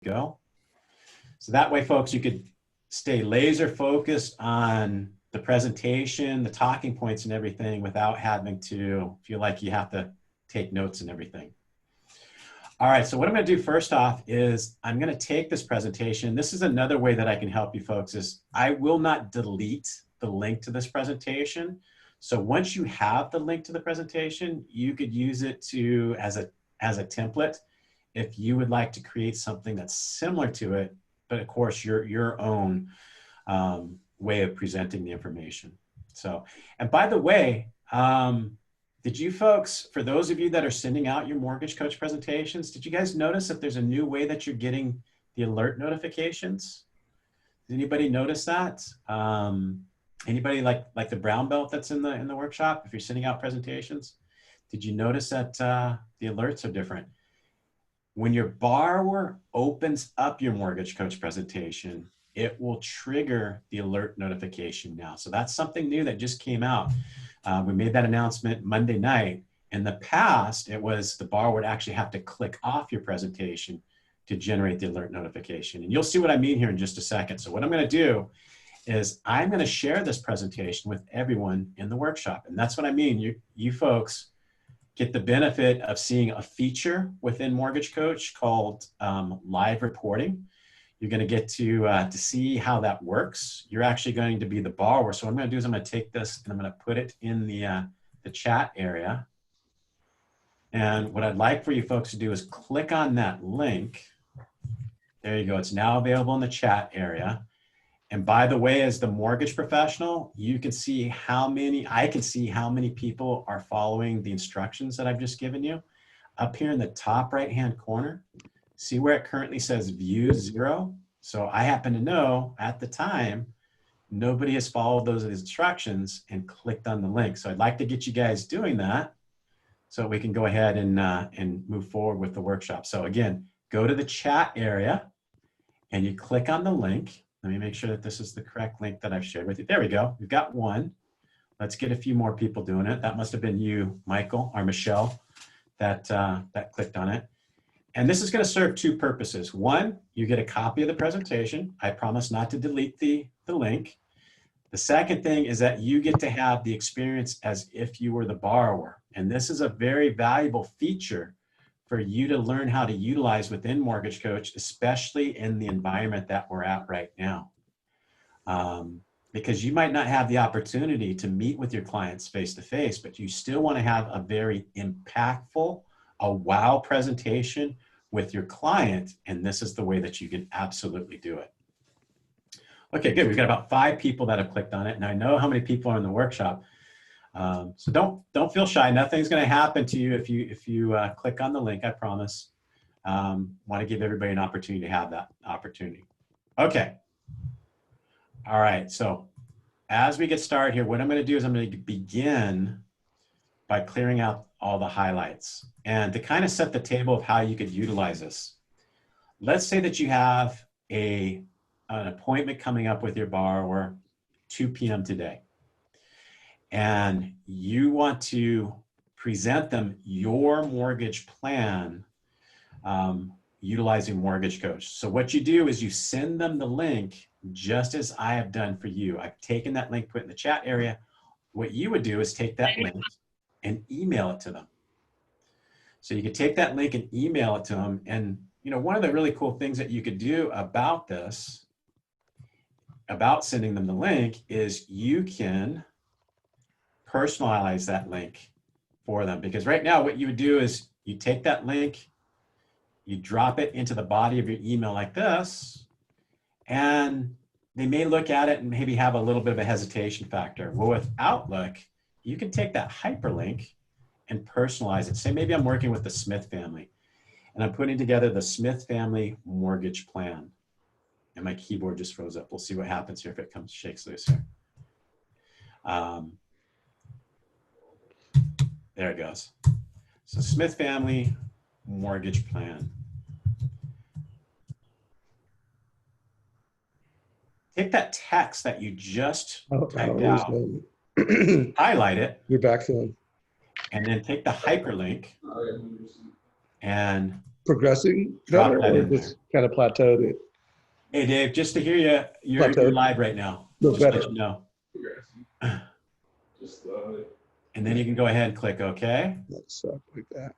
go. So that way, folks, you could stay laser focused on the presentation, the talking points and everything without having to feel like you have to take notes and everything. All right, so what I'm gonna do first off is I'm gonna take this presentation. This is another way that I can help you folks is I will not delete the link to this presentation. So once you have the link to the presentation, you could use it to as a template if you would like to create something that's similar to it, but of course your own way of presenting the information. So, and by the way, did you folks, for those of you that are sending out your mortgage coach presentations, did you guys notice that there's a new way that you're getting the alert notifications? Did anybody notice that? Anybody like the brown belt that's in the workshop, if you're sending out presentations? Did you notice that the alerts are different? When your borrower opens up your mortgage coach presentation, it will trigger the alert notification now. So that's something new that just came out. We made that announcement Monday night. In the past, it was the borrower would actually have to click off your presentation to generate the alert notification. And you'll see what I mean here in just a second. So what I'm going to do is I'm going to share this presentation with everyone in the workshop. And that's what I mean. You folks get the benefit of seeing a feature within Mortgage Coach called live reporting. You're going to get to see how that works. You're actually going to be the borrower. So what I'm going to do is I'm going to take this and I'm going to put it in the chat area. And what I'd like for you folks to do is click on that link. There you go. It's now available in the chat area. And by the way, as the mortgage professional, you can see I can see how many people are following the instructions that I've just given you. Up here in the top right-hand corner, see where it currently says view 0? So I happen to know at the time, nobody has followed those instructions and clicked on the link. So I'd like to get you guys doing that so we can go ahead and move forward with the workshop. So again, go to the chat area and you click on the link. Let me make sure that this is the correct link that I've shared with you. There we go. We've got one. Let's get a few more people doing it. That must have been you, Michael, or Michelle, that clicked on it. And this is going to serve two purposes. One, you get a copy of the presentation. I promise not to delete the link. The second thing is that you get to have the experience as if you were the borrower. And this is a very valuable feature for you to learn how to utilize within Mortgage Coach, especially in the environment that we're at right now. Because you might not have the opportunity to meet with your clients face-to-face, but you still want to have a very impactful, a wow presentation with your client, and this is the way that you can absolutely do it. Okay, good. We've got about 5 people that have clicked on it, and I know how many people are in the workshop. So don't feel shy. Nothing's going to happen to you if you click on the link. I promise. Want to give everybody an opportunity to have that opportunity. Okay. All right. So as we get started here, what I'm going to do is I'm going to begin by clearing out all the highlights and to kind of set the table of how you could utilize this. Let's say that you have an appointment coming up with your borrower 2 p.m. today. And you want to present them your mortgage plan utilizing Mortgage Coach. So what you do is you send them the link just as I have done for you. I've taken that link, put it in the chat area. What you would do is take that link and email it to them. So you could take that link and email it to them. And you know, one of the really cool things that you could do about this, about sending them the link, is you can personalize that link for them. Because right now what you would do is you take that link, you drop it into the body of your email like this, and they may look at it and maybe have a little bit of a hesitation factor. Well, with Outlook, you can take that hyperlink and personalize it. Say maybe I'm working with the Smith family and I'm putting together the Smith family mortgage plan. And my keyboard just froze up. We'll see what happens here if it shakes loose here. There it goes. So Smith family mortgage plan. Take that text that you just typed out, highlight it. You're back then. And then take the hyperlink and progressing drop better, that or in there. just kind of plateaued it. Hey, Dave, just to hear you, you're Plateaued. live right now. A little Just to better. let you know. And then you can go ahead and click OK. Let's like that.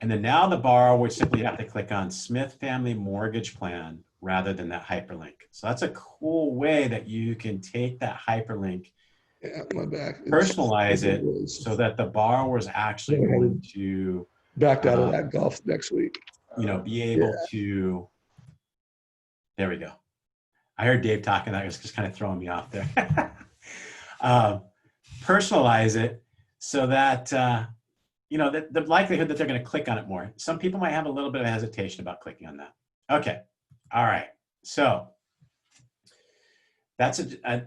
And then now the borrower would simply have to click on Smith Family Mortgage Plan rather than that hyperlink. So that's a cool way that you can take that hyperlink, Yeah, my back. personalize it so that the borrower is actually going to backed out of that golf next week. Be able to. There we go. I heard Dave talking. That was just kind of throwing me off there. Personalize it so that the likelihood that they're going to click on it more. Some people might have a little bit of hesitation about clicking on that. Okay. All right. So that's a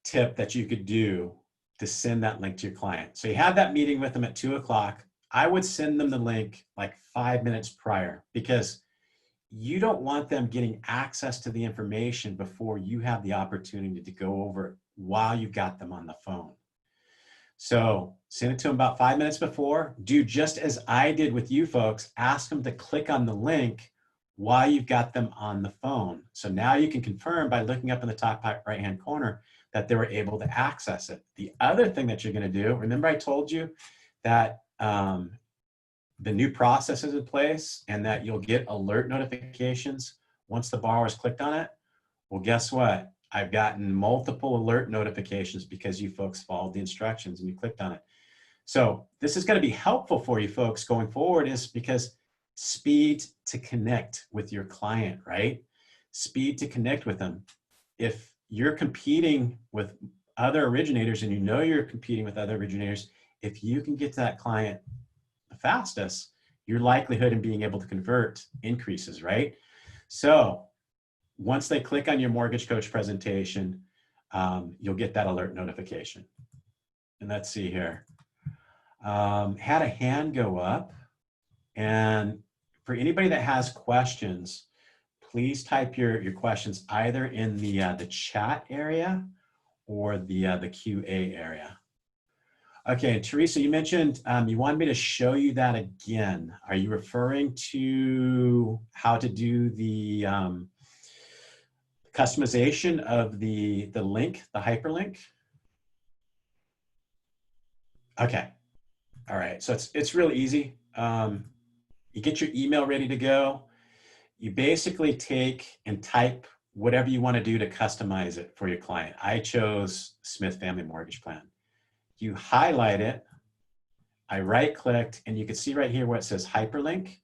tip that you could do to send that link to your client. So you have that meeting with them at 2 o'clock. I would send them the link like 5 minutes prior, because you don't want them getting access to the information before you have the opportunity to go over it while you've got them on the phone. So send it to them about 5 minutes before. Do just as I did with you folks. Ask them to click on the link while you've got them on the phone. So now you can confirm by looking up in the top right-hand corner that they were able to access it. The other thing that you're going to do, remember I told you that the new process is in place and that you'll get alert notifications once the borrower's clicked on it? Well, guess what? I've gotten multiple alert notifications because you folks followed the instructions and you clicked on it. So this is going to be helpful for you folks going forward, is because speed to connect with your client, right? Speed to connect with them. If you're competing with other originators and you know you're competing with other originators, if you can get to that client the fastest, your likelihood in being able to convert increases, right? So once they click on your Mortgage Coach presentation, you'll get that alert notification. And let's see here. Had a hand go up. And for anybody that has questions, please type your questions either in the chat area or the QA area. Okay, Teresa, you mentioned you wanted me to show you that again. Are you referring to how to do the customization of the link, the hyperlink? Okay, all right, so it's really easy. You get your email ready to go. You basically take and type whatever you want to do to customize it for your client. I chose Smith Family Mortgage Plan. You highlight it. I right-clicked, and you can see right here where it says hyperlink.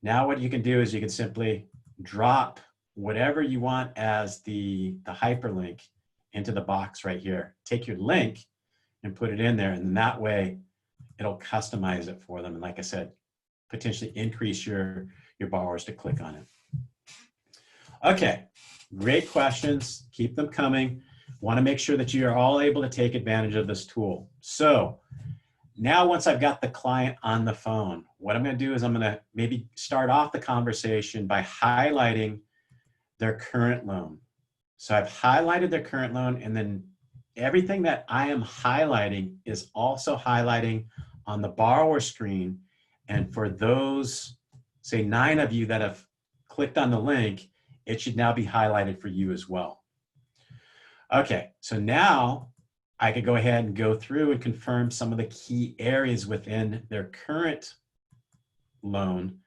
Now what you can do is you can simply drop whatever you want as the hyperlink into the box right here. Take your link and put it in there, and that way it'll customize it for them. And like I said, potentially increase your borrowers to click on it. Okay, great questions. Keep them coming. Want to make sure that you are all able to take advantage of this tool. So now once I've got the client on the phone, what I'm going to do is I'm going to maybe start off the conversation by highlighting their current loan. So I've highlighted their current loan, and then everything that I am highlighting is also highlighting on the borrower screen. And for those, say 9 of you that have clicked on the link, it should now be highlighted for you as well. Okay, so now I could go ahead and go through and confirm some of the key areas within their current loan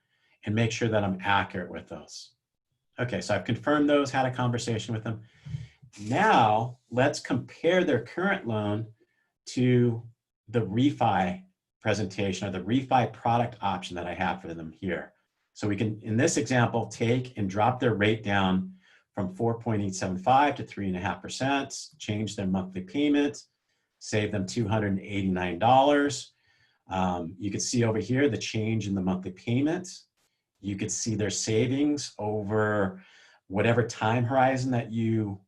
and make sure that I'm accurate with those. Okay, so I've confirmed those, had a conversation with them. Now let's compare their current loan to the refi presentation or the refi product option that I have for them here. So we can, in this example, take and drop their rate down from 4.875 to 3.5%, change their monthly payment, save them $289. You can see over here the change in the monthly payment. You could see their savings over whatever time horizon that you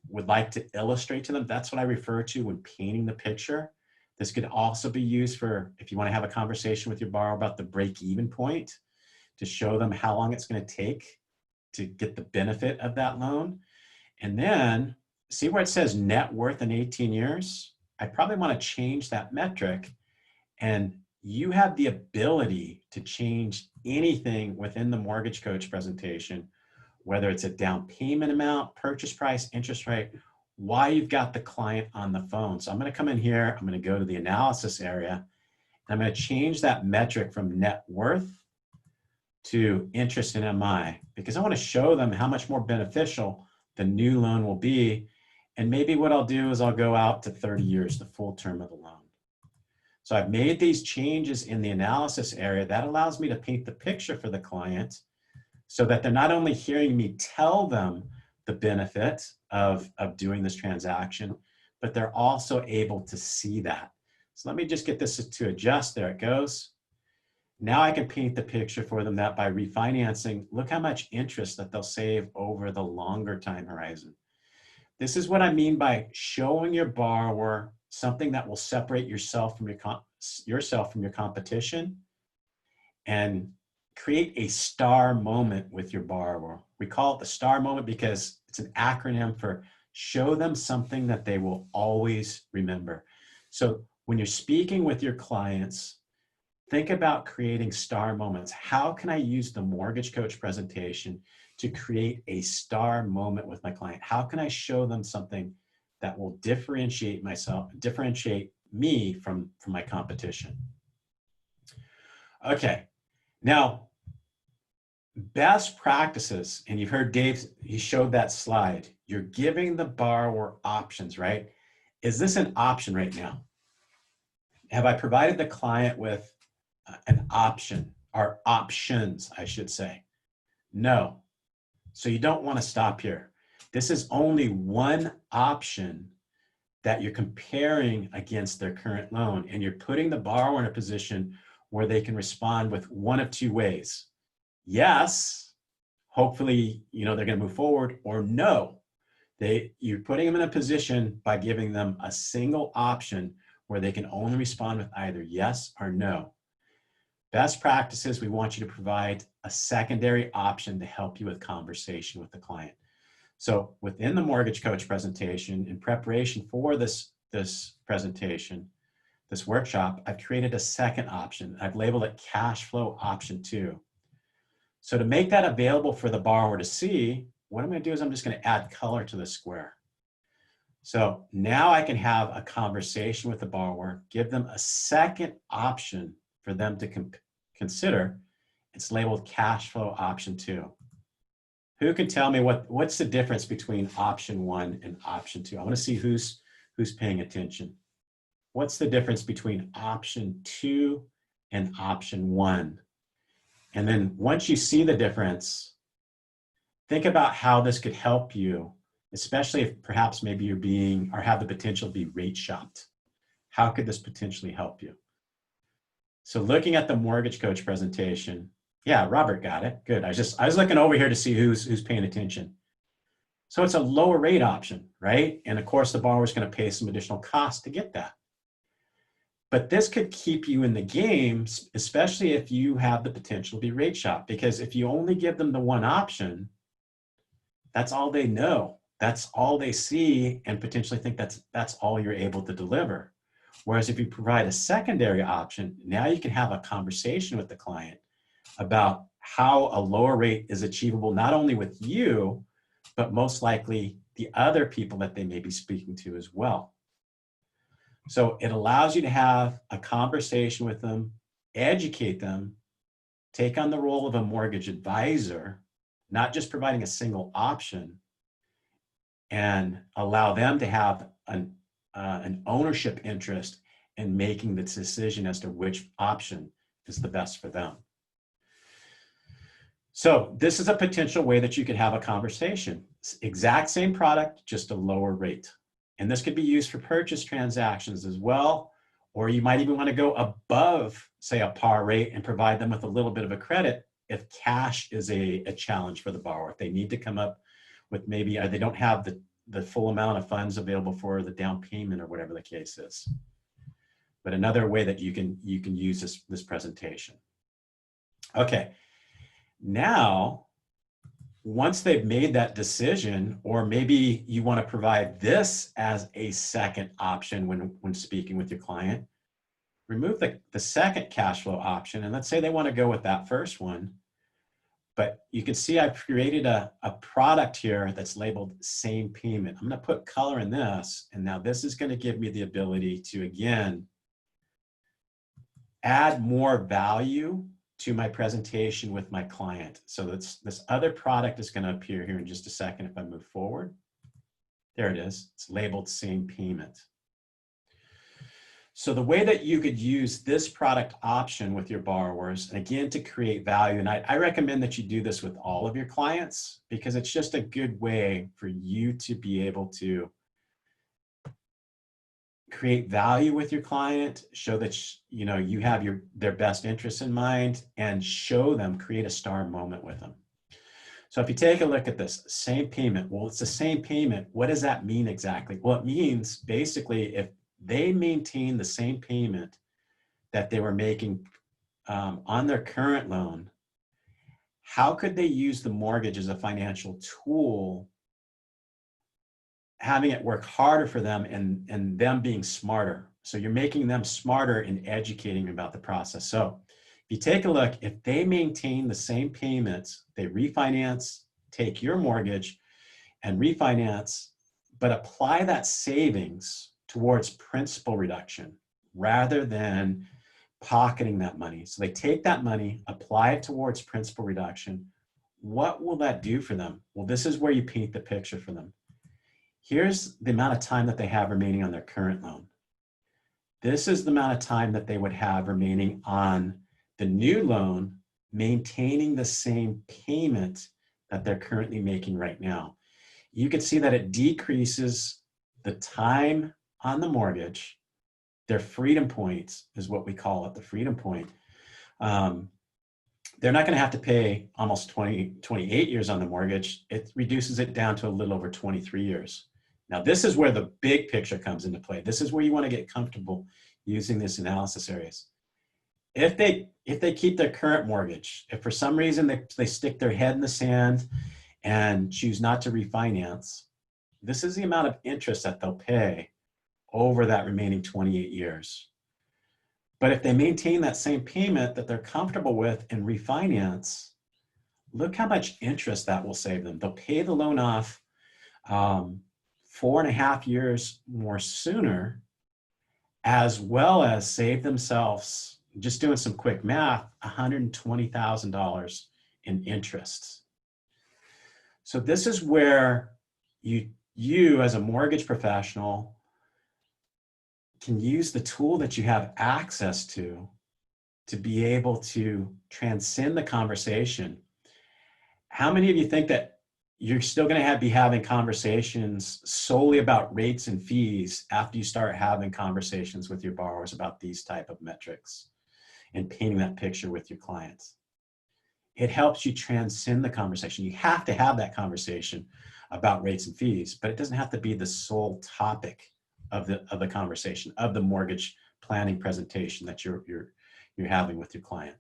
would like to illustrate to them. That's what I refer to when painting the picture. This could also be used for if you want to have a conversation with your borrower about the break-even point, to show them how long it's going to take to get the benefit of that loan. And then see where it says net worth in 18 years? I probably want to change that metric and you have the ability to change anything within the Mortgage Coach presentation, whether it's a down payment amount, purchase price, interest rate, while you've got the client on the phone. So I'm going to come in here, I'm going to go to the analysis area, and I'm going to change that metric from net worth to interest in MI, because I want to show them how much more beneficial the new loan will be. And maybe what I'll do is I'll go out to 30 years, the full term of the loan. So I've made these changes in the analysis area. That allows me to paint the picture for the client so that they're not only hearing me tell them the benefit of doing this transaction, but they're also able to see that. So let me just get this to adjust. There it goes. Now I can paint the picture for them that by refinancing, look how much interest that they'll save over the longer time horizon. This is what I mean by showing your borrower something that will separate yourself from your competition and create a star moment with your borrower. We call it the star moment because it's an acronym for show them something that they will always remember. So when you're speaking with your clients, think about creating star moments. How can I use the Mortgage Coach presentation to create a star moment with my client? How can I show them something that will differentiate me from my competition? Okay, now best practices, and you've heard Dave, he showed that slide. You're giving the borrower options, right? Is this an option right now? Have I provided the client with an option, or options, I should say? No. So you don't want to stop here. This is only one option that you're comparing against their current loan, and you're putting the borrower in a position where they can respond with one of two ways. Yes, hopefully, they're going to move forward, or no. You're putting them in a position by giving them a single option where they can only respond with either yes or no. Best practices, we want you to provide a secondary option to help you with conversation with the client. So within the Mortgage Coach presentation, in preparation for this presentation, this workshop, I've created a second option. I've labeled it Cash Flow Option 2. So to make that available for the borrower to see, what I'm going to do is I'm just going to add color to the square. So now I can have a conversation with the borrower, give them a second option for them to consider. It's labeled Cash Flow Option 2. Who can tell me what's the difference between option 1 and option 2? I want to see who's paying attention. What's the difference between option 2 and option 1? And then once you see the difference, think about how this could help you, especially if perhaps maybe you're being or have the potential to be rate shopped. How could this potentially help you? So looking at the Mortgage Coach presentation, yeah, Robert got it. Good. I was looking over here to see who's paying attention. So it's a lower rate option, right? And of course, the borrower is going to pay some additional cost to get that. But this could keep you in the game, especially if you have the potential to be rate shopped. Because if you only give them the one option, that's all they know. That's all they see and potentially think that's all you're able to deliver. Whereas if you provide a secondary option, now you can have a conversation with the client about how a lower rate is achievable, not only with you, but most likely the other people that they may be speaking to as well. So it allows you to have a conversation with them, educate them, take on the role of a mortgage advisor, not just providing a single option, and allow them to have an ownership interest in making the decision as to which option is the best for them. So this is a potential way that you could have a conversation. Exact same product, just a lower rate. And this could be used for purchase transactions as well, or you might even want to go above, say, a par rate and provide them with a little bit of a credit if cash is a challenge for the borrower. If they need to come up with maybe they don't have the full amount of funds available for the down payment or whatever the case is. But another way that you can use this presentation. Okay, now, once they've made that decision, or maybe you want to provide this as a second option when speaking with your client, remove the second cash flow option, and let's say they want to go with that first one. But you can see I've created a product here that's labeled same payment. I'm going to put color in this, and now this is going to give me the ability to, again, add more value to my presentation with my client. So this other product is going to appear here in just a second if I move forward. There it is. It's labeled same payment. So the way that you could use this product option with your borrowers, and again, to create value, and I recommend that you do this with all of your clients, because it's just a good way for you to be able to create value with your client, show that you have their best interests in mind, and show them, create a star moment with them. So if you take a look at this, same payment, well, it's the same payment. What does that mean exactly? Well, it means basically if they maintain the same payment that they were making on their current loan, how could they use the mortgage as a financial tool, having it work harder for them and them being smarter? So you're making them smarter and educating them about the process. So if you take a look, if they maintain the same payments, they refinance, take your mortgage and refinance, but apply that savings towards principal reduction rather than pocketing that money. So they take that money, apply it towards principal reduction. What will that do for them? Well, this is where you paint the picture for them. Here's the amount of time that they have remaining on their current loan. This is the amount of time that they would have remaining on the new loan, maintaining the same payment that they're currently making right now. You can see that it decreases the time on the mortgage. Their freedom points is what we call it, the freedom point. They're not going to have to pay almost 28 years on the mortgage. It reduces it down to a little over 23 years. Now, this is where the big picture comes into play. This is where you want to get comfortable using this analysis areas. If they keep their current mortgage, if for some reason they stick their head in the sand and choose not to refinance, this is the amount of interest that they'll pay over that remaining 28 years. But if they maintain that same payment that they're comfortable with and refinance, look how much interest that will save them. They'll pay the loan off 4.5 years more sooner, as well as save themselves, just doing some quick math, $120,000 in interest. So this is where you as a mortgage professional can use the tool that you have access to be able to transcend the conversation. How many of you think that you're still going to be having conversations solely about rates and fees after you start having conversations with your borrowers about these type of metrics and painting that picture with your clients? It helps you transcend the conversation. You have to have that conversation about rates and fees, but it doesn't have to be the sole topic of the conversation, of the mortgage planning presentation that you're having with your client.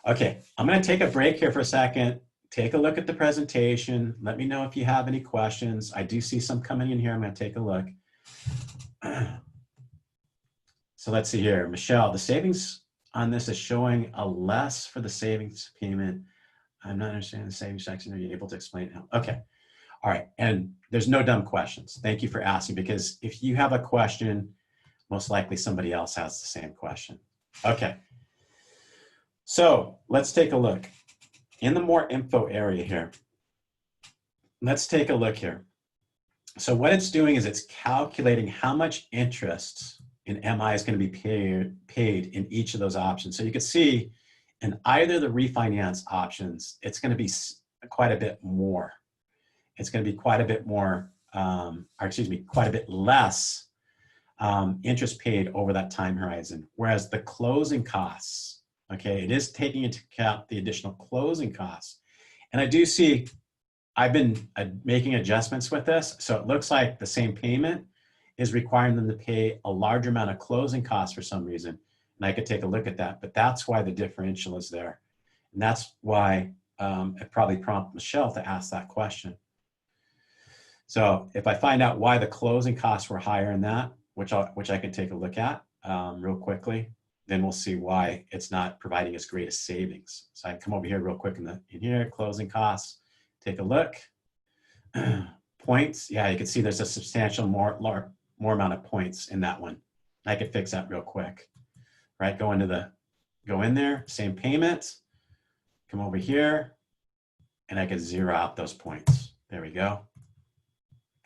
Okay, I'm going to take a break here for a second. Take a look at the presentation. Let me know if you have any questions. I do see some coming in here. I'm going to take a look. So let's see here. Michelle, the savings on this is showing a less for the savings payment. I'm not understanding the savings section. Are you able to explain how? Okay. All right. And there's no dumb questions. Thank you for asking, because if you have a question, most likely somebody else has the same question. Okay. So let's take a look. In the more info area here, let's take a look here. So what it's doing is it's calculating how much interest in MI is going to be paid in each of those options. So you can see in either the refinance options, it's going to be quite a bit more. It's going to be quite a bit more, quite a bit less interest paid over that time horizon. Whereas the closing costs, okay, it is taking into account the additional closing costs. And I do see, I've been making adjustments with this. So it looks like the same payment is requiring them to pay a larger amount of closing costs for some reason. And I could take a look at that, but that's why the differential is there. And that's why it probably prompted Michelle to ask that question. So if I find out why the closing costs were higher in that, which I can take a look at, real quickly, then we'll see why it's not providing as great a savings. So I come over here real quick in here, closing costs, take a look. Points, yeah, you can see there's a substantial more amount of points in that one. I could fix that real quick, right? Go in there, same payment, come over here, and I could zero out those points. There we go.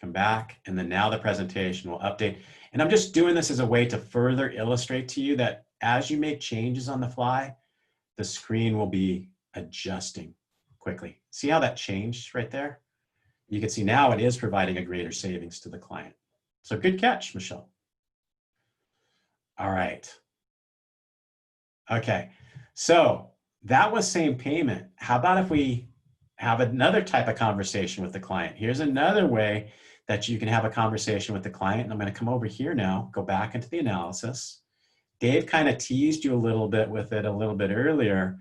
Come back, and then now the presentation will update. And I'm just doing this as a way to further illustrate to you that as you make changes on the fly, the screen will be adjusting quickly. See how that changed right there? You can see now it is providing a greater savings to the client. So good catch, Michelle. All right. Okay, so that was same payment. How about if we have another type of conversation with the client? Here's another way that you can have a conversation with the client. And I'm going to come over here now, go back into the analysis. Dave kind of teased you a little bit with it a little bit earlier.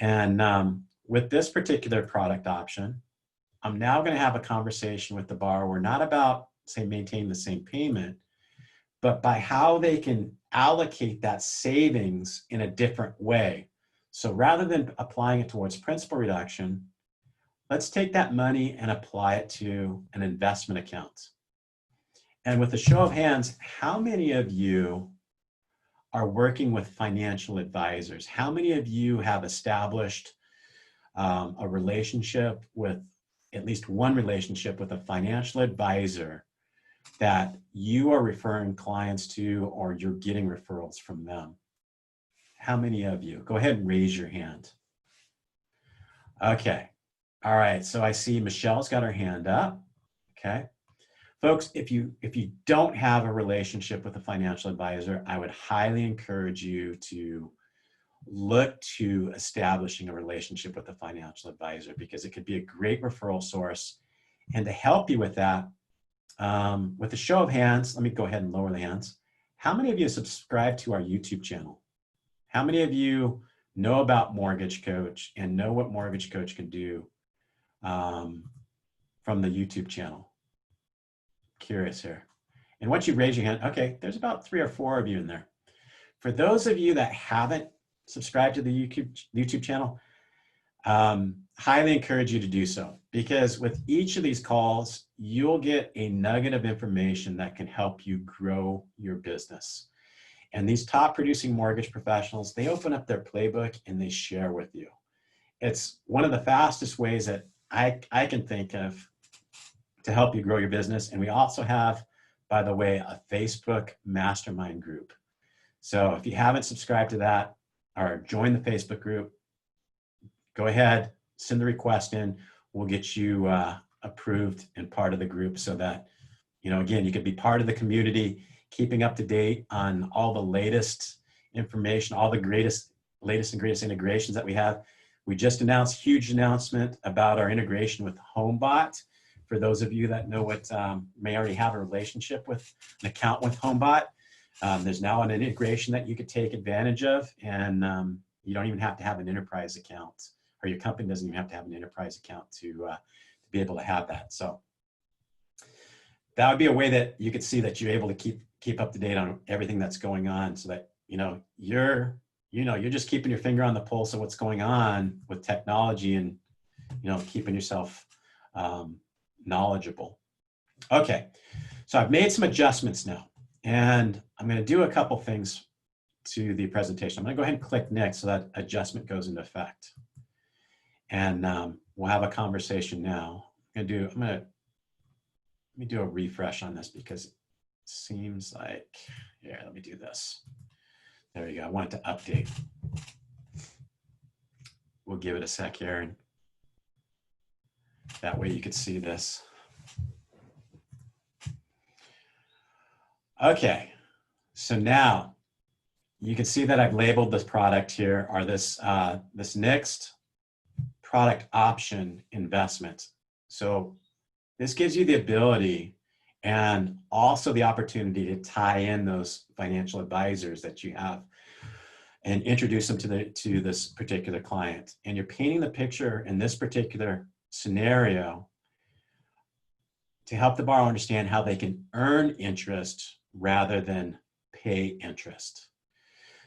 And with this particular product option, I'm now going to have a conversation with the borrower, not about, say, maintaining the same payment, but by how they can allocate that savings in a different way. So rather than applying it towards principal reduction, let's take that money and apply it to an investment account. And with a show of hands, how many of you are working with financial advisors? How many of you have established a relationship with, at least one relationship with a financial advisor that you are referring clients to, or you're getting referrals from them? How many of you? Go ahead and raise your hand. Okay. All right. So I see Michelle's got her hand up. Okay. Folks, if you don't have a relationship with a financial advisor, I would highly encourage you to look to establishing a relationship with a financial advisor, because it could be a great referral source. And to help you with that, with a show of hands, let me go ahead and lower the hands. How many of you subscribe to our YouTube channel? How many of you know about Mortgage Coach and know what Mortgage Coach can do from the YouTube channel? Curious here. And once you raise your hand, okay, there's about 3 or 4 of you in there. For those of you that haven't subscribed to the YouTube channel, highly encourage you to do so, because with each of these calls, you'll get a nugget of information that can help you grow your business. And these top producing mortgage professionals, they open up their playbook and they share with you. It's one of the fastest ways that I can think of to help you grow your business. And we also have, by the way, a Facebook mastermind group. So if you haven't subscribed to that or join the Facebook group, go ahead, send the request in. We'll get you approved and part of the group, so that, you know, again, you could be part of the community, keeping up to date on all the latest information, all the latest and greatest integrations that we have. We just announced a huge announcement about our integration with HomeBot. For those of you that know what, may already have a relationship with an account with HomeBot, there's now an integration that you could take advantage of, and you don't even have to have an enterprise account, or your company doesn't even have to have an enterprise account to be able to have that. So that would be a way that you could see that you're able to keep up to date on everything that's going on, so that you're just keeping your finger on the pulse of what's going on with technology, and keeping yourself knowledgeable. Okay, so I've made some adjustments now, and I'm going to do a couple things to the presentation. I'm going to go ahead and click next so that adjustment goes into effect, and we'll have a conversation now. Let me do a refresh on this, because it seems like, yeah, let me do this. There you go. I want it to update. We'll give it a sec here, and that way you could see this. Okay, so now you can see that I've labeled this product here, or this next product option investment. So this gives you the ability and also the opportunity to tie in those financial advisors that you have and introduce them to this particular client. And you're painting the picture in this particular scenario to help the borrower understand how they can earn interest rather than pay interest.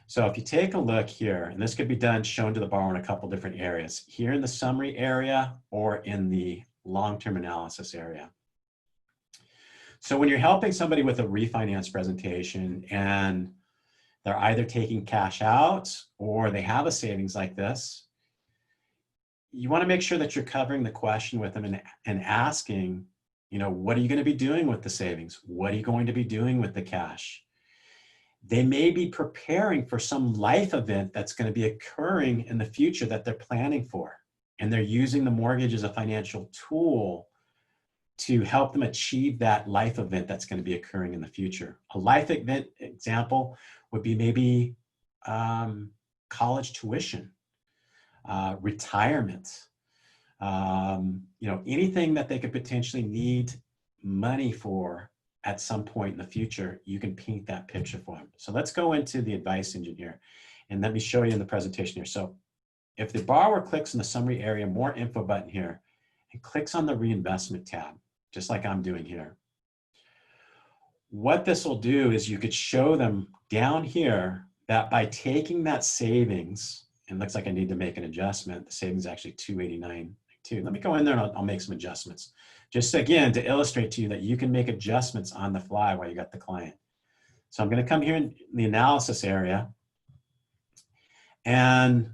So if you take a look here, and this could be done, shown to the borrower in a couple different areas, here in the summary area or in the long-term analysis area. So when you're helping somebody with a refinance presentation and they're either taking cash out or they have a savings like this, you want to make sure that you're covering the question with them and asking, you know, what are you going to be doing with the savings? What are you going to be doing with the cash? They may be preparing for some life event that's going to be occurring in the future that they're planning for. And they're using the mortgage as a financial tool to help them achieve that life event that's going to be occurring in the future. A life event example would be maybe college tuition, retirement, you know, anything that they could potentially need money for at some point in the future. You can paint that picture for them. So let's go into the advice engine here, and let me show you in the presentation here. So if the borrower clicks in the summary area, more info button here, and clicks on the reinvestment tab, just like I'm doing here, what this will do is you could show them down here that by taking that savings, and it looks like I need to make an adjustment, the savings is actually $289.92. Let me go in there and I'll make some adjustments. Just again, to illustrate to you that you can make adjustments on the fly while you got the client. So I'm going to come here in the analysis area, and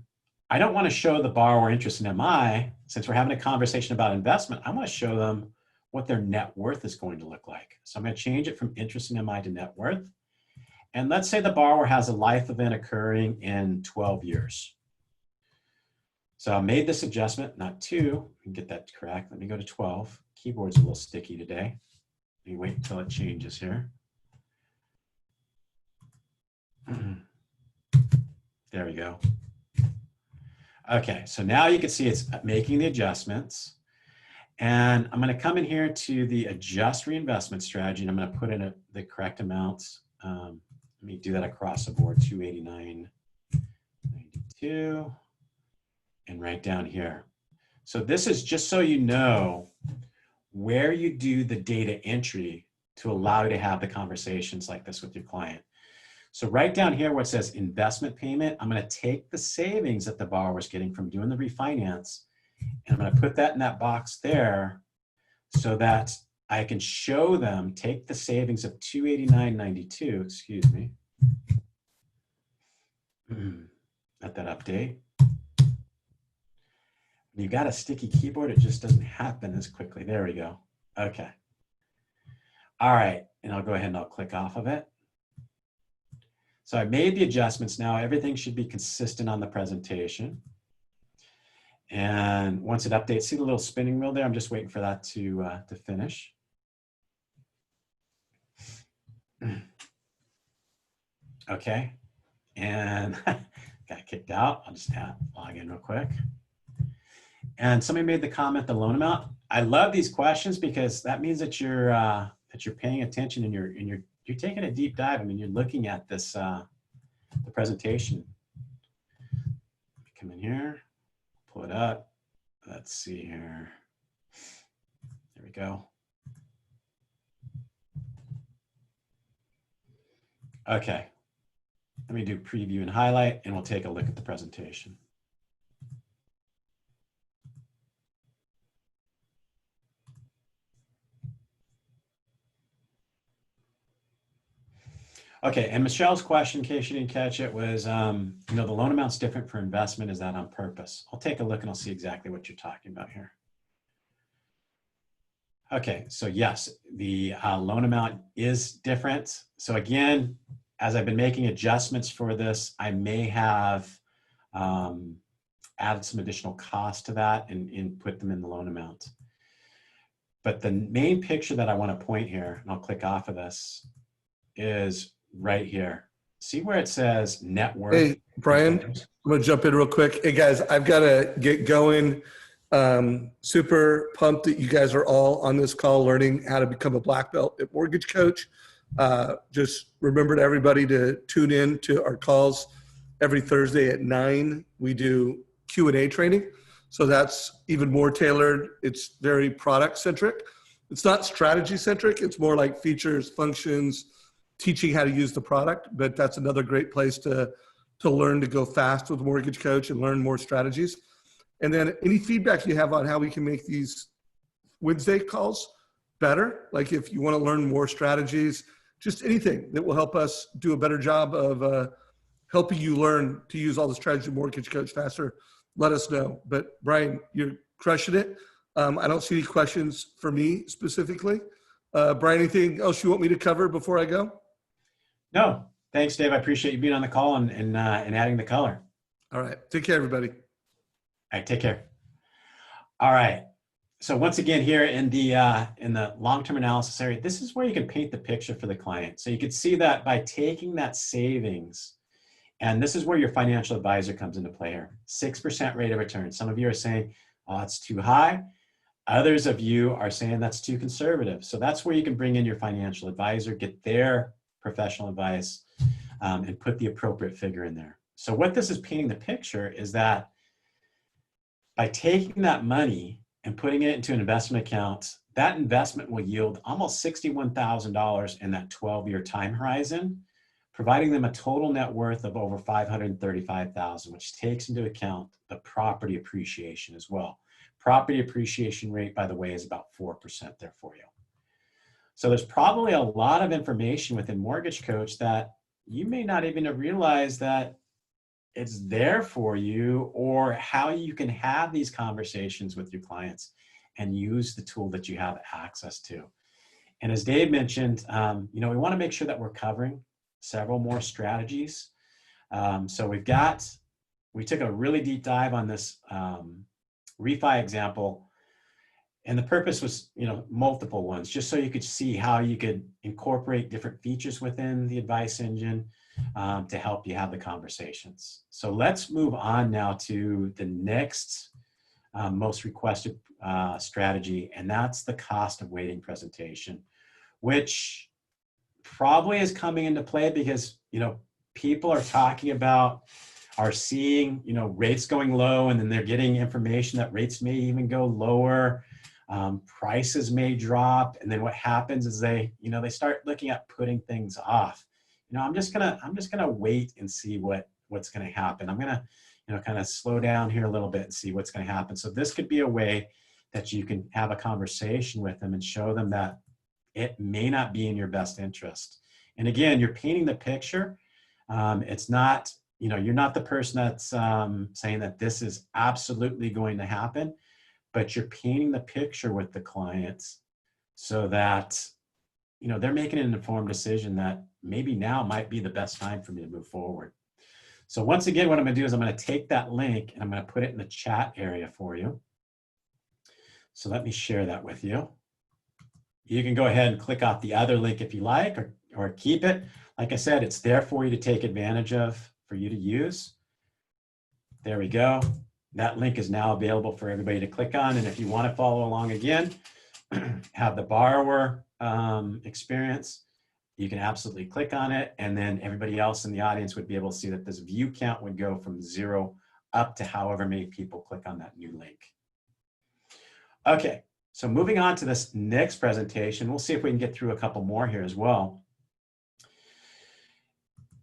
I don't want to show the borrower interest in MI. Since we're having a conversation about investment, I want to show them what their net worth is going to look like. So I'm going to change it from interest in MI to net worth. And let's say the borrower has a life event occurring in 12 years. So I made this adjustment, not 2, and get that correct. Let me go to 12. Keyboard's a little sticky today. Let me wait until it changes here. There we go. Okay, so now you can see it's making the adjustments. And I'm going to come in here to the adjust reinvestment strategy, and I'm going to put in the correct amounts. Let me do that across the board, 289.92, and right down here. So this is just so you know where you do the data entry to allow you to have the conversations like this with your client. So right down here where it says investment payment, I'm going to take the savings that the borrower is getting from doing the refinance, and I'm going to put that in that box there so that I can show them, take the savings of $289.92, excuse me. Let that update. When you got a sticky keyboard, it just doesn't happen as quickly. There we go. Okay. All right, and I'll go ahead and I'll click off of it. So I made the adjustments. Now everything should be consistent on the presentation. And once it updates, see the little spinning wheel there? I'm just waiting for that to finish. Okay, and got kicked out. I'll just log in real quick. And somebody made the comment, the loan amount. I love these questions because that means that you're paying attention and you're taking a deep dive. I mean, you're looking at this the presentation. Come in here, pull it up. Let's see here. There we go. Okay. Let me do preview and highlight, and we'll take a look at the presentation. Okay, and Michelle's question, in case you didn't catch it, was, you know, the loan amount's different for investment. Is that on purpose? I'll take a look and I'll see exactly what you're talking about here. Okay, so yes, the loan amount is different. So again, as I've been making adjustments for this, I may have added some additional cost to that and put them in the loan amount. But the main picture that I want to point here, and I'll click off of this, is right here. See where it says net worth? Hey, Brian, I'm going to jump in real quick. Hey, guys, I've got to get going. Super pumped that you guys are all on this call learning how to become a black belt at Mortgage Coach. Just remember to everybody to tune in to our calls every Thursday at 9. We do Q&A training. So that's even more tailored. It's very product centric. It's not strategy centric. It's more like features, functions, teaching how to use the product, but that's another great place to learn to go fast with Mortgage Coach and learn more strategies. And then any feedback you have on how we can make these Wednesday calls better, like if you want to learn more strategies, just anything that will help us do a better job of helping you learn to use all the strategy of Mortgage Coach faster, let us know. But Brian, you're crushing it. I don't see any questions for me specifically. Brian, anything else you want me to cover before I go? No, thanks, Dave. I appreciate you being on the call and adding the color. All right. Take care, everybody. All right, take care. All right. So once again, here in the long-term analysis area, this is where you can paint the picture for the client. So you can see that by taking that savings, and this is where your financial advisor comes into play here, 6% rate of return. Some of you are saying, oh, it's too high. Others of you are saying that's too conservative. So that's where you can bring in your financial advisor, get their professional advice, and put the appropriate figure in there. So what this is painting the picture is that by taking that money and putting it into an investment account, that investment will yield almost $61,000 in that 12-year time horizon, providing them a total net worth of over $535,000, which takes into account the property appreciation as well. Property appreciation rate, by the way, is about 4% there for you. So there's probably a lot of information within Mortgage Coach that you may not even have realized that it's there for you, or how you can have these conversations with your clients and use the tool that you have access to. And as Dave mentioned, we want to make sure that we're covering several more strategies. So we took a really deep dive on this refi example, and the purpose was, multiple ones, just so you could see how you could incorporate different features within the advice engine to help you have the conversations. So let's move on now to the next most requested strategy, and that's the cost of waiting presentation, which probably is coming into play because, people are talking about, are seeing, rates going low, and then they're getting information that rates may even go lower. Prices may drop, and then what happens is they start looking at putting things off. I'm just gonna wait and see what's gonna happen. I'm gonna, kind of slow down here a little bit and see what's gonna happen. So this could be a way that you can have a conversation with them and show them that it may not be in your best interest. And again, you're painting the picture. It's not, you're not the person that's saying that this is absolutely going to happen, but you're painting the picture with the clients so that, they're making an informed decision that maybe now might be the best time for me to move forward. So once again, what I'm gonna do is I'm gonna take that link and I'm gonna put it in the chat area for you. So let me share that with you. You can go ahead and click off the other link if you like, or keep it. Like I said, it's there for you to take advantage of, for you to use. There we go. That link is now available for everybody to click on. And if you want to follow along again, have the borrower experience, you can absolutely click on it. And then everybody else in the audience would be able to see that this view count would go from 0 up to however many people click on that new link. Okay, so moving on to this next presentation, we'll see if we can get through a couple more here as well.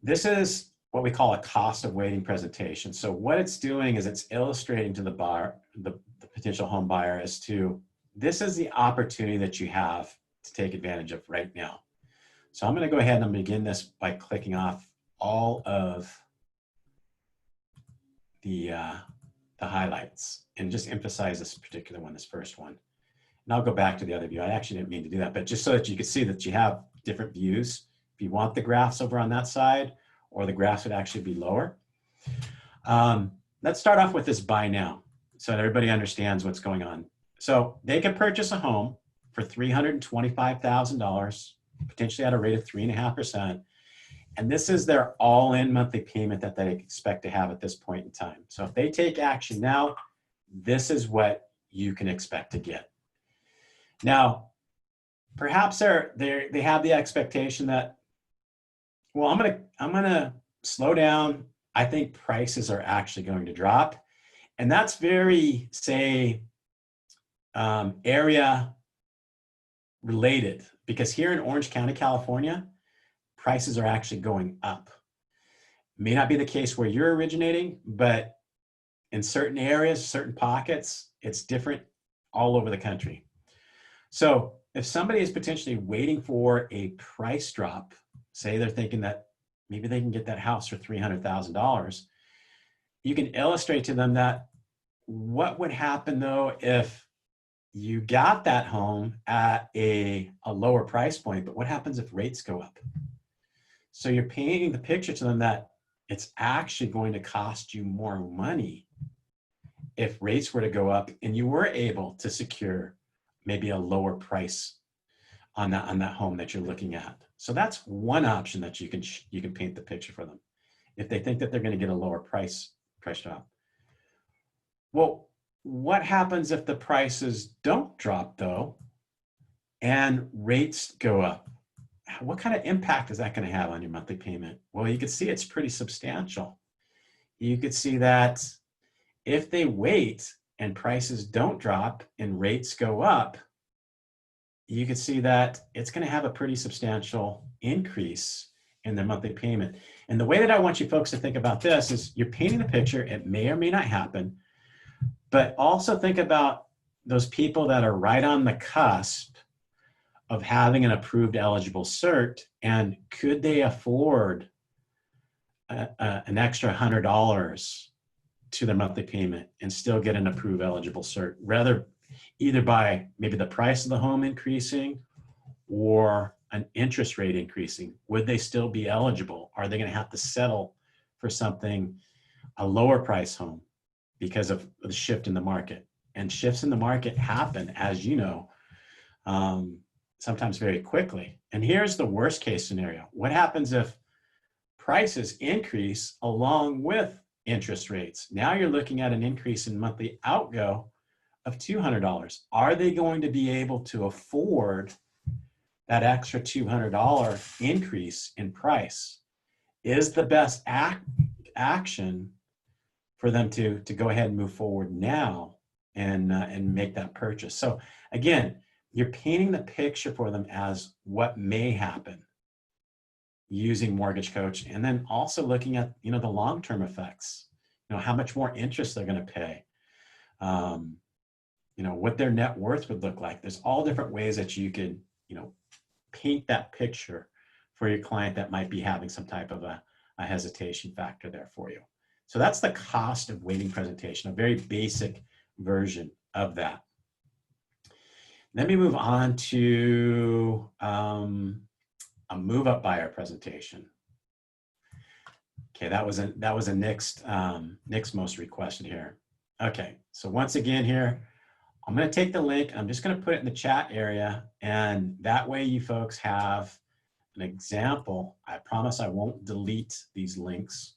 This is what we call a cost of waiting presentation. So what it's doing is it's illustrating to the buyer, the potential home buyer, as to this is the opportunity that you have to take advantage of right now. So I'm going to go ahead and begin this by clicking off all of the highlights and just emphasize this particular one, this first one. And I'll go back to the other view. I actually didn't mean to do that, but just so that you can see that you have different views. If you want the graphs over on that side, or the graphs would actually be lower. Let's start off with this buy now, so that everybody understands what's going on. So they can purchase a home for $325,000, potentially at a rate of 3.5%. And this is their all-in monthly payment that they expect to have at this point in time. So if they take action now, this is what you can expect to get. Now, perhaps they have the expectation that, well, I'm gonna slow down. I think prices are actually going to drop. And that's very, say, area related, because here in Orange County, California, prices are actually going up. May not be the case where you're originating, but in certain areas, certain pockets, it's different all over the country. So if somebody is potentially waiting for a price drop, say they're thinking that maybe they can get that house for $300,000, you can illustrate to them that what would happen though if you got that home at a lower price point, but what happens if rates go up? So you're painting the picture to them that it's actually going to cost you more money if rates were to go up and you were able to secure maybe a lower price on that home that you're looking at. So that's one option that you can paint the picture for them if they think that they're going to get a lower price drop. Well, what happens if the prices don't drop though and rates go up? What kind of impact is that going to have on your monthly payment? Well, you can see it's pretty substantial. You could see that if they wait and prices don't drop and rates go up, you could see that it's going to have a pretty substantial increase in their monthly payment. And the way that I want you folks to think about this is you're painting a picture. It may or may not happen, but also think about those people that are right on the cusp of having an approved eligible cert, and could they afford an extra $100 to their monthly payment and still get an approved eligible cert, rather either by maybe the price of the home increasing or an interest rate increasing? Would they still be eligible? Are they going to have to settle for something, a lower price home, because of the shift in the market? And shifts in the market happen, as you know, sometimes very quickly. And here's the worst case scenario. What happens if prices increase along with interest rates? Now you're looking at an increase in monthly outgo of $200. Are they going to be able to afford that extra $200 increase in price? Is the best action for them to go ahead and move forward now and make that purchase? So again, you're painting the picture for them as what may happen using Mortgage Coach, and then also looking at the long-term effects. How much more interest they're going to pay. What their net worth would look like. There's all different ways that you could paint that picture for your client that might be having some type of a hesitation factor there for you. So that's the cost of waiting presentation, a very basic version of that. Let me move on to a move-up buyer presentation. Okay, that was a next most requested here. Okay, so once again here, I'm going to take the link. I'm just going to put it in the chat area, and that way you folks have an example. I promise I won't delete these links,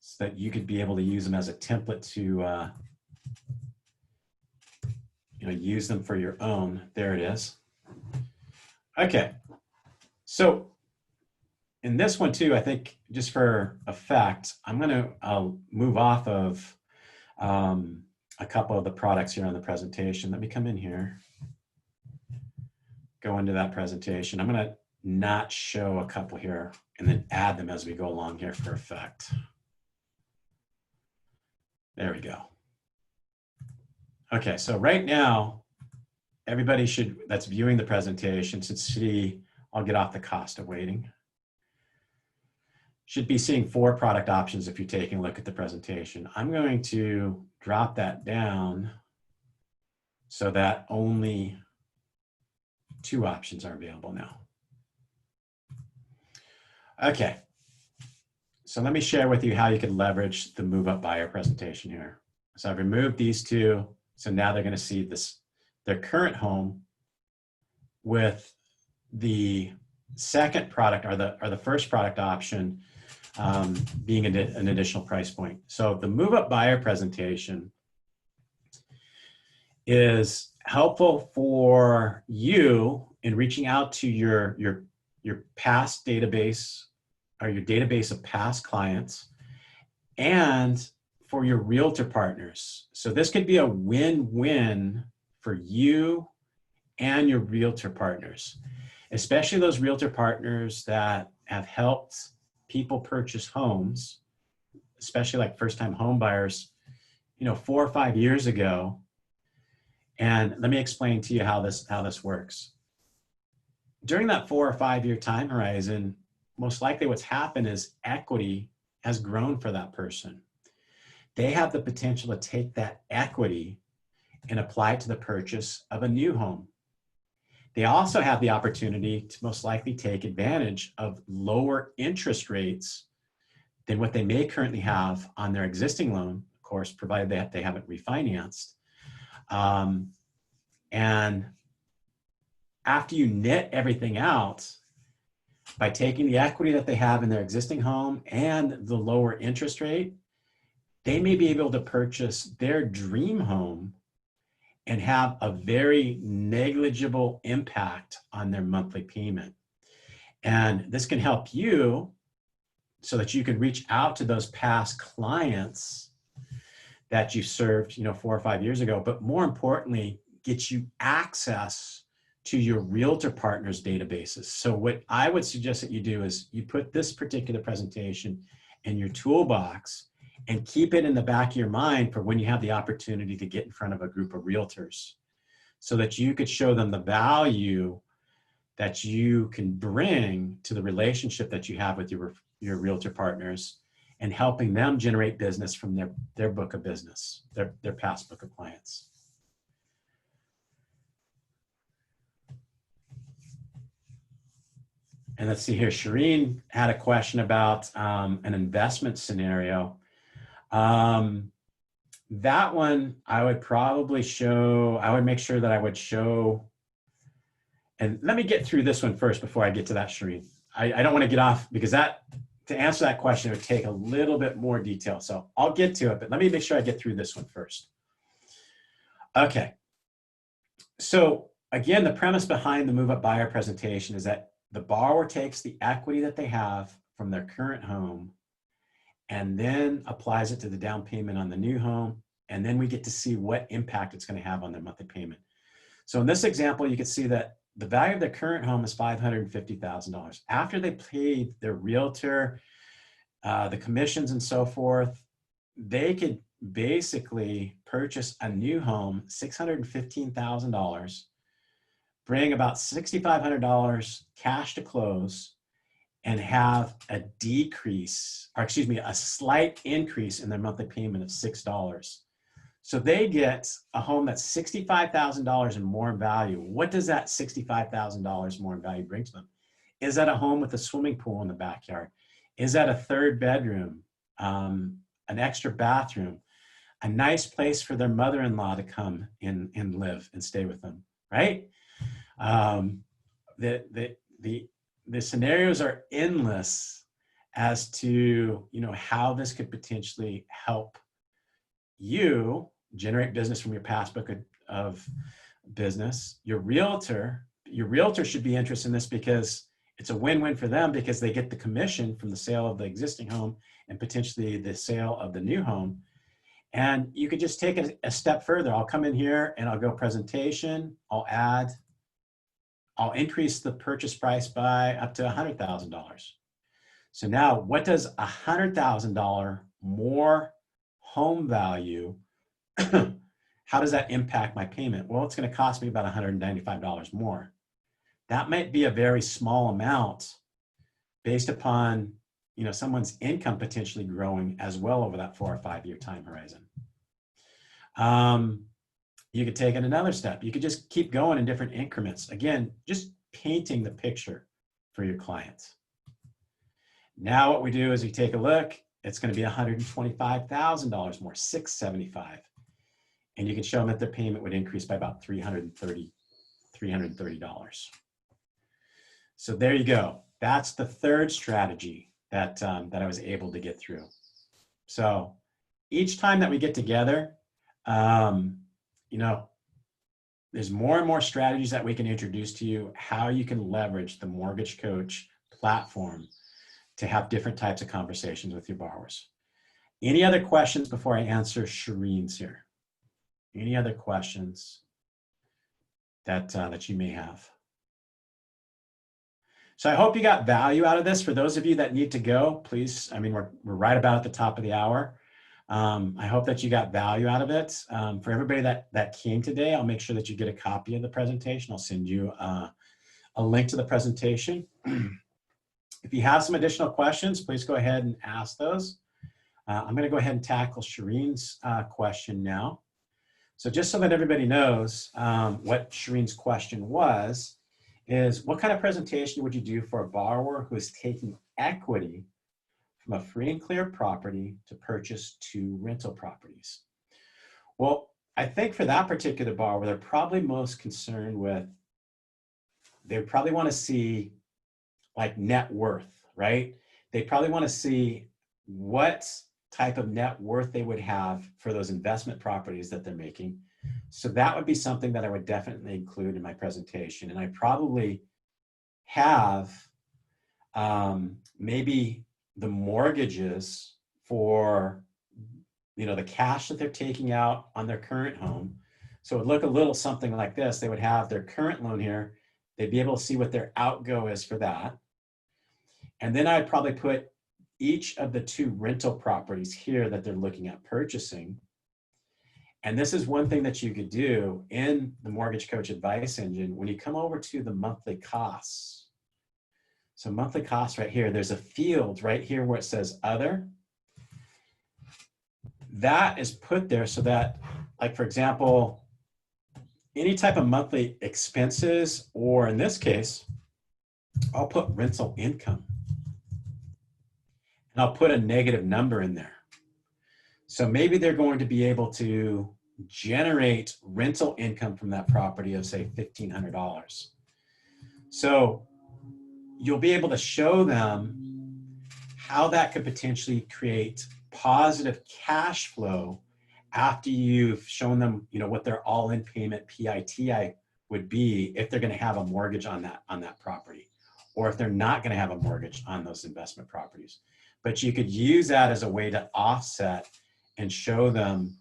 so that you could be able to use them as a template to use them for your own. There it is. Okay, so in this one too, I think just for effect, I'm going to move off of a couple of the products here on the presentation. Let me come in here, go into that presentation. I'm going to not show a couple here and then add them as we go along here for effect. There we go. Okay, so right now, everybody that's viewing the presentation should see, I'll get off the cost of waiting. Should be seeing 4 product options if you're taking a look at the presentation. I'm going to drop that down so that only 2 options are available now. Okay, so let me share with you how you can leverage the move-up buyer presentation here. So I've removed these 2. So now they're going to see their current home with the second product or the first product option being an additional price point. So the move-up buyer presentation is helpful for you in reaching out to your past database or your database of past clients, and for your realtor partners. So this could be a win-win for you and your realtor partners, especially those realtor partners that have helped people purchase homes, especially like first-time home buyers, 4 or 5 years ago. And let me explain to you how this works. During that 4 or 5 year time horizon, most likely what's happened is equity has grown for that person. They have the potential to take that equity and apply it to the purchase of a new home. They also have the opportunity to most likely take advantage of lower interest rates than what they may currently have on their existing loan, of course, provided that they haven't refinanced. And after you net everything out, by taking the equity that they have in their existing home and the lower interest rate, they may be able to purchase their dream home and have a very negligible impact on their monthly payment. And this can help you so that you can reach out to those past clients that you served, 4 or 5 years ago, but more importantly, get you access to your realtor partners databases. So what I would suggest that you do is you put this particular presentation in your toolbox and keep it in the back of your mind for when you have the opportunity to get in front of a group of realtors, so that you could show them the value that you can bring to the relationship that you have with your realtor partners, and helping them generate business from their book of business, their past book of clients. And let's see here, Shireen had a question about an investment scenario. That one I would probably show, I would make sure that I would show, and let me get through this one first before I get to that, Shireen. I don't want to get off, because to answer that question, it would take a little bit more detail. So I'll get to it, but let me make sure I get through this one first. Okay. So again, the premise behind the Move Up Buyer presentation is that the borrower takes the equity that they have from their current home and then applies it to the down payment on the new home. And then we get to see what impact it's going to have on their monthly payment. So in this example, you can see that the value of their current home is $550,000. After they paid their realtor, the commissions and so forth, they could basically purchase a new home, $615,000, bring about $6,500 cash to close, and have a slight increase in their monthly payment of $6. So they get a home that's $65,000 and more in value. What does that $65,000 more in value bring to them? Is that a home with a swimming pool in the backyard? Is that a third bedroom, an extra bathroom, a nice place for their mother-in-law to come in and live and stay with them, right? The scenarios are endless as to, how this could potentially help you generate business from your past book of business. Your realtor should be interested in this, because it's a win-win for them, because they get the commission from the sale of the existing home and potentially the sale of the new home. And you could just take it a step further. I'll come in here and I'll go presentation. I'll increase the purchase price by up to $100,000. So now what does $100,000 more home value, how does that impact my payment? Well, it's going to cost me about $195 more. That might be a very small amount based upon, someone's income potentially growing as well over that 4 or 5 year time horizon. You could take it another step. You could just keep going in different increments. Again, just painting the picture for your clients. Now what we do is we take a look. It's going to be $125,000 more, $675. And you can show them that their payment would increase by about $330. So there you go. That's the third strategy that I was able to get through. So each time that we get together, there's more and more strategies that we can introduce to you, how you can leverage the Mortgage Coach platform to have different types of conversations with your borrowers. Any other questions before I answer Shireen's here? Any other questions that you may have? So I hope you got value out of this. For those of you that need to go, please, I mean, we're right about at the top of the hour. I hope that you got value out of it. For everybody that came today, I'll make sure that you get a copy of the presentation. I'll send you a link to the presentation. If you have some additional questions, please go ahead and ask those. I'm going to go ahead and tackle Shireen's question now. So just so that everybody knows what Shireen's question was, is what kind of presentation would you do for a borrower who is taking equity from a free and clear property to purchase 2 rental properties? Well, I think for that particular borrower, they're probably most concerned with, they probably want to see like net worth, right? They probably want to see what type of net worth they would have for those investment properties that they're making. So that would be something that I would definitely include in my presentation. And I probably have maybe the mortgages for, the cash that they're taking out on their current home. So it would look a little something like this. They would have their current loan here. They'd be able to see what their outgo is for that. And then I'd probably put each of the 2 rental properties here that they're looking at purchasing. And this is one thing that you could do in the Mortgage Coach Advice Engine when you come over to the monthly costs. So monthly costs right here, there's a field right here where it says other. That is put there so that, like, for example, any type of monthly expenses, or in this case, I'll put rental income. And I'll put a negative number in there. So maybe they're going to be able to generate rental income from that property of, say, $1,500. So you'll be able to show them how that could potentially create positive cash flow after you've shown them, what their all-in payment PITI would be if they're going to have a mortgage on that property, or if they're not going to have a mortgage on those investment properties. But you could use that as a way to offset and show them,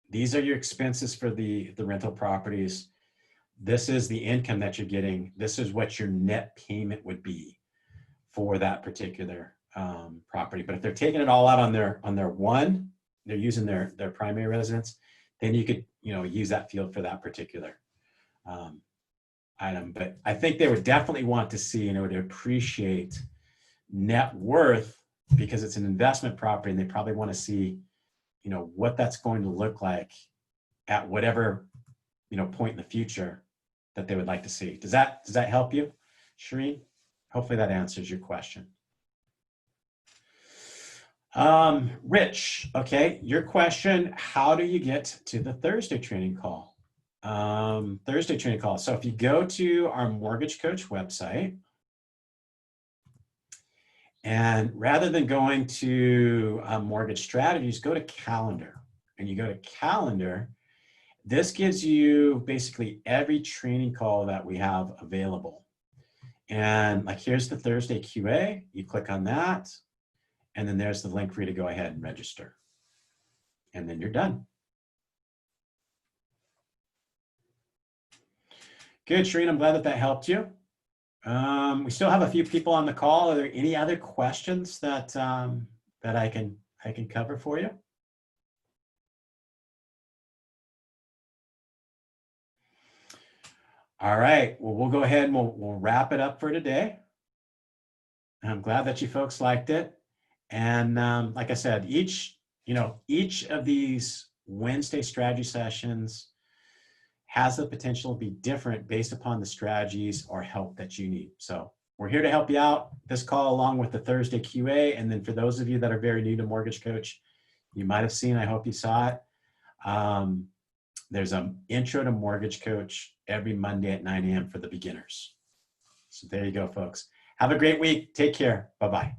these are your expenses for the rental properties. This is the income that you're getting. This is what your net payment would be for that particular property. But if they're taking it all out on their one, they're using their primary residence, then you could use that field for that particular item. But I think they would definitely want to see, to appreciate net worth, because it's an investment property, and they probably want to see what that's going to look like at whatever point in the future that they would like to see. Does that help you, Shireen? Hopefully that answers your question. Rich, okay, your question, how do you get to the Thursday training call? Thursday training call. So if you go to our Mortgage Coach website, and rather than going to Mortgage Strategies, go to Calendar. And you go to Calendar. This gives you basically every training call that we have available. And like, here's the Thursday QA. You click on that. And then there's the link for you to go ahead and register. And then you're done. Good, Shireen. I'm glad that helped you. We still have a few people on the call. Are there any other questions that I can cover for you? All right. Well, we'll go ahead and we'll wrap it up for today. I'm glad that you folks liked it. And like I said, each of these Wednesday strategy sessions has the potential to be different based upon the strategies or help that you need. So we're here to help you out. This call, along with the Thursday QA. And then for those of you that are very new to Mortgage Coach, you might have seen, I hope you saw it. There's an intro to Mortgage Coach every Monday at 9 a.m. for the beginners. So there you go, folks. Have a great week. Take care. Bye-bye.